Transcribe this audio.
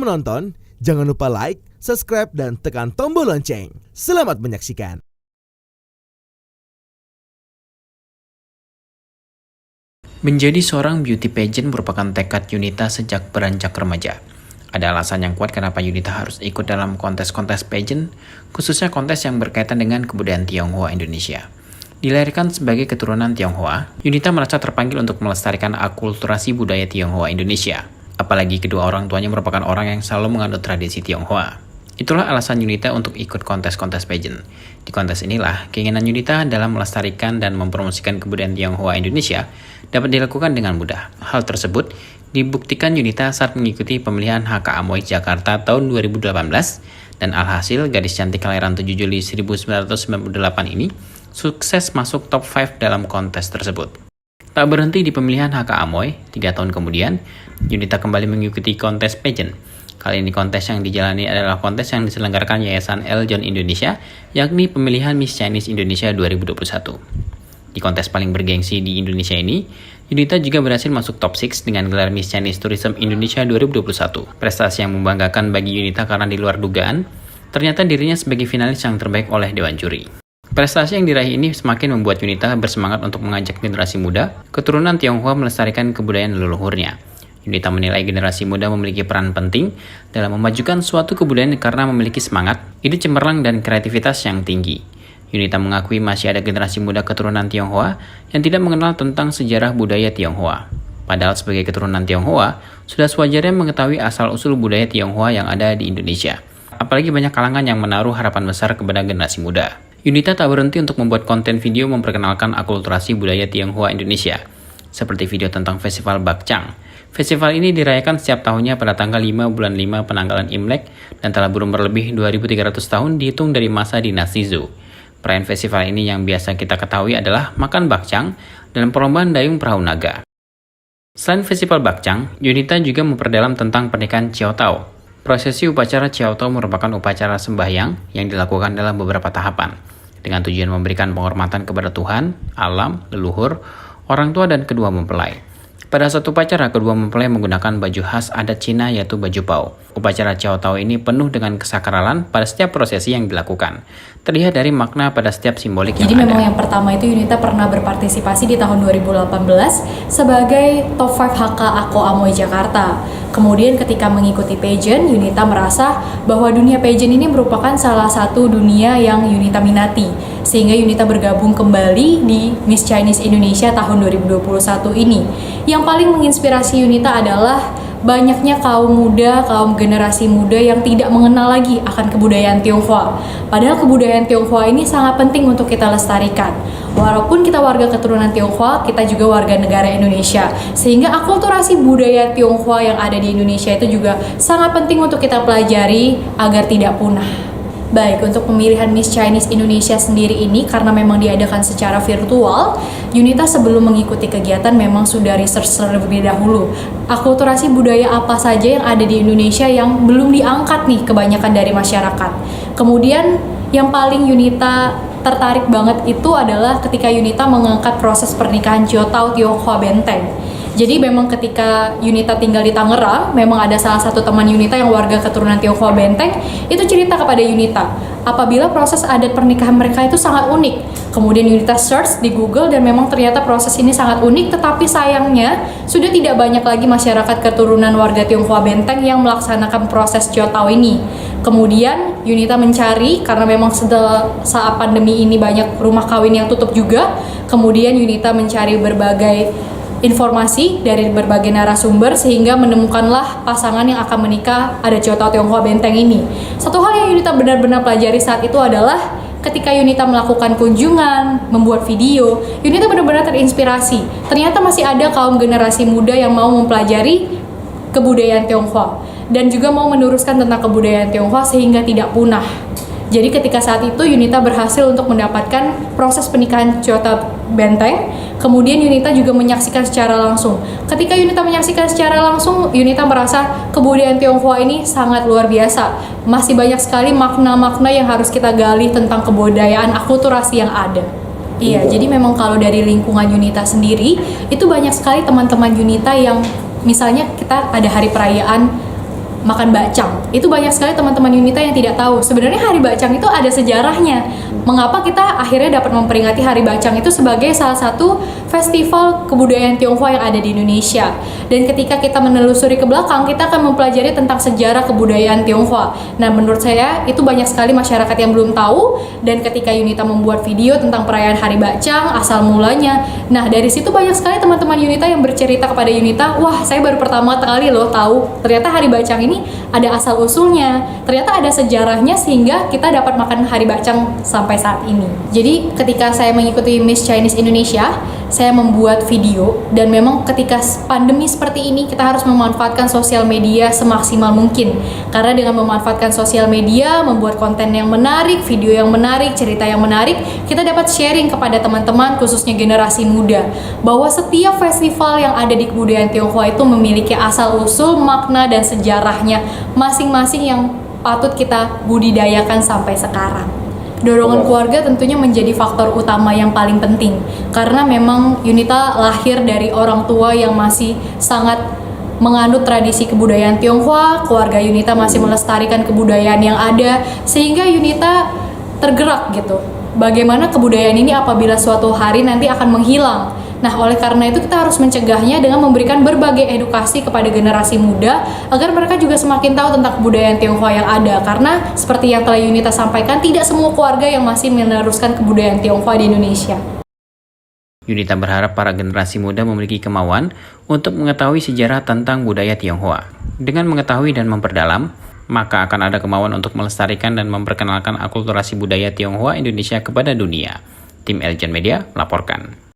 Sebelum menonton, jangan lupa like, subscribe, dan tekan tombol lonceng. Selamat menyaksikan. Menjadi seorang beauty pageant merupakan tekad Yunita sejak beranjak remaja. Ada alasan yang kuat kenapa Yunita harus ikut dalam kontes-kontes pageant, khususnya kontes yang berkaitan dengan kebudayaan Tionghoa Indonesia. Dilahirkan sebagai keturunan Tionghoa, Yunita merasa terpanggil untuk melestarikan akulturasi budaya Tionghoa Indonesia. Apalagi kedua orang tuanya merupakan orang yang selalu menganut tradisi Tionghoa. Itulah alasan Yunita untuk ikut kontes-kontes pageant. Di kontes inilah, keinginan Yunita dalam melestarikan dan mempromosikan kebudayaan Tionghoa Indonesia dapat dilakukan dengan mudah. Hal tersebut dibuktikan Yunita saat mengikuti pemilihan HK Amoy Jakarta tahun 2018, dan alhasil gadis cantik kelahiran 7 Juli 1998 ini sukses masuk top 5 dalam kontes tersebut. Tak berhenti di pemilihan HK Amoy, 3 tahun kemudian, Yunita kembali mengikuti kontes pageant. Kali ini kontes yang dijalani adalah kontes yang diselenggarakan Yayasan Eljon Indonesia, yakni pemilihan Miss Chinese Indonesia 2021. Di kontes paling bergengsi di Indonesia ini, Yunita juga berhasil masuk top 6 dengan gelar Miss Chinese Tourism Indonesia 2021. Prestasi yang membanggakan bagi Yunita karena di luar dugaan, ternyata dirinya sebagai finalis yang terbaik oleh Dewan Juri. Prestasi yang diraih ini semakin membuat Yunita bersemangat untuk mengajak generasi muda keturunan Tionghoa melestarikan kebudayaan leluhurnya. Yunita menilai generasi muda memiliki peran penting dalam memajukan suatu kebudayaan karena memiliki semangat, ide cemerlang, dan kreativitas yang tinggi. Yunita mengakui masih ada generasi muda keturunan Tionghoa yang tidak mengenal tentang sejarah budaya Tionghoa. Padahal sebagai keturunan Tionghoa, sudah sewajarnya mengetahui asal-usul budaya Tionghoa yang ada di Indonesia. Apalagi banyak kalangan yang menaruh harapan besar kepada generasi muda. Yunita tak berhenti untuk membuat konten video memperkenalkan akulturasi budaya Tionghoa Indonesia, seperti video tentang Festival Bakcang. Festival ini dirayakan setiap tahunnya pada tanggal 5 bulan 5 penanggalan Imlek dan telah berumur lebih 2300 tahun dihitung dari masa dinasti Zhou. Perayaan festival ini yang biasa kita ketahui adalah makan bakcang dan perlombaan dayung perahu naga. Selain festival bakcang, Yunita juga memperdalam tentang pernikahan Chiao Tao. Prosesi upacara Chiao Tao merupakan upacara sembahyang yang dilakukan dalam beberapa tahapan, dengan tujuan memberikan penghormatan kepada Tuhan, alam, leluhur, orang tua, dan kedua mempelai. Pada satu upacara, kedua mempelai menggunakan baju khas adat Cina yaitu baju pao. Upacara Chiao Tao ini penuh dengan kesakralan pada setiap prosesi yang dilakukan. Terlihat dari makna pada setiap simbolik yang ada. Jadi memang yang pertama itu Yunita pernah berpartisipasi di tahun 2018 sebagai top 5 HK Ako Amoy Jakarta. Kemudian ketika mengikuti pageant, Yunita merasa bahwa dunia pageant ini merupakan salah satu dunia yang Yunita minati. Sehingga Yunita bergabung kembali di Miss Chinese Indonesia tahun 2021 ini. Yang paling menginspirasi Yunita adalah banyaknya kaum muda, kaum generasi muda yang tidak mengenal lagi akan kebudayaan Tionghoa. Padahal kebudayaan Tionghoa ini sangat penting untuk kita lestarikan. Walaupun kita warga keturunan Tionghoa, kita juga warga negara Indonesia. Sehingga akulturasi budaya Tionghoa yang ada di Indonesia itu juga sangat penting untuk kita pelajari agar tidak punah. Baik, untuk pemilihan Miss Chinese Indonesia sendiri ini karena memang diadakan secara virtual, Yunita sebelum mengikuti kegiatan memang sudah research terlebih dahulu. Akulturasi budaya apa saja yang ada di Indonesia yang belum diangkat nih kebanyakan dari masyarakat. Kemudian yang paling Yunita tertarik banget itu adalah ketika Yunita mengangkat proses pernikahan Chiao Tao Tionghoa Benteng. Jadi memang ketika Yunita tinggal di Tangerang, memang ada salah satu teman Yunita yang warga keturunan Tionghoa Benteng, itu cerita kepada Yunita, apabila proses adat pernikahan mereka itu sangat unik. Kemudian Yunita search di Google dan memang ternyata proses ini sangat unik, tetapi sayangnya sudah tidak banyak lagi masyarakat keturunan warga Tionghoa Benteng yang melaksanakan proses Chiao Tao ini. Kemudian Yunita mencari, karena memang saat pandemi ini banyak rumah kawin yang tutup juga, kemudian Yunita mencari berbagai informasi dari berbagai narasumber sehingga menemukanlah pasangan yang akan menikah ada Chiao Tao Tionghoa Benteng ini. Satu hal yang Yunita benar-benar pelajari saat itu adalah ketika Yunita melakukan kunjungan, membuat video, Yunita benar-benar terinspirasi. Ternyata masih ada kaum generasi muda yang mau mempelajari kebudayaan Tionghoa dan juga mau meneruskan tentang kebudayaan Tionghoa sehingga tidak punah. Jadi ketika saat itu Yunita berhasil untuk mendapatkan proses pernikahan Chiao Tao Benteng. Kemudian Yunita juga menyaksikan secara langsung. Ketika Yunita menyaksikan secara langsung, Yunita merasa kebudayaan Tionghoa ini sangat luar biasa. Masih banyak sekali makna-makna yang harus kita gali tentang kebudayaan akulturasi yang ada. Iya, jadi memang kalau dari lingkungan Yunita sendiri, itu banyak sekali teman-teman Yunita yang misalnya kita ada hari perayaan makan bakcang. Itu banyak sekali teman-teman Yunita yang tidak tahu. Sebenarnya Hari Bakcang itu ada sejarahnya. Mengapa kita akhirnya dapat memperingati Hari Bakcang itu sebagai salah satu festival kebudayaan Tionghoa yang ada di Indonesia. Dan ketika kita menelusuri ke belakang, kita akan mempelajari tentang sejarah kebudayaan Tionghoa. Nah, menurut saya itu banyak sekali masyarakat yang belum tahu, dan ketika Yunita membuat video tentang perayaan Hari Bakcang, asal mulanya. Nah, dari situ banyak sekali teman-teman Yunita yang bercerita kepada Yunita, wah, saya baru pertama kali loh tahu ternyata Hari Bakcang ini ada asal usulnya, ternyata ada sejarahnya sehingga kita dapat makan Hari Bakcang sampai saat ini. Jadi ketika saya mengikuti Miss Chinese Indonesia, saya membuat video, dan memang ketika pandemi seperti ini kita harus memanfaatkan sosial media semaksimal mungkin, karena dengan memanfaatkan sosial media, membuat konten yang menarik, video yang menarik, cerita yang menarik, kita dapat sharing kepada teman-teman khususnya generasi muda bahwa setiap festival yang ada di kebudayaan Tionghoa itu memiliki asal usul, makna, dan sejarahnya masing-masing yang patut kita budidayakan sampai sekarang. Dorongan keluarga tentunya menjadi faktor utama yang paling penting, karena memang Yunita lahir dari orang tua yang masih sangat menganut tradisi kebudayaan Tionghoa. Keluarga Yunita masih melestarikan kebudayaan yang ada, sehingga Yunita tergerak gitu. Bagaimana kebudayaan ini apabila suatu hari nanti akan menghilang. Nah, oleh karena itu kita harus mencegahnya dengan memberikan berbagai edukasi kepada generasi muda agar mereka juga semakin tahu tentang kebudayaan Tionghoa yang ada. Karena seperti yang telah Yunita sampaikan, tidak semua keluarga yang masih meneruskan kebudayaan Tionghoa di Indonesia. Yunita berharap para generasi muda memiliki kemauan untuk mengetahui sejarah tentang budaya Tionghoa. Dengan mengetahui dan memperdalam, maka akan ada kemauan untuk melestarikan dan memperkenalkan akulturasi budaya Tionghoa Indonesia kepada dunia. Tim Eljan Media melaporkan.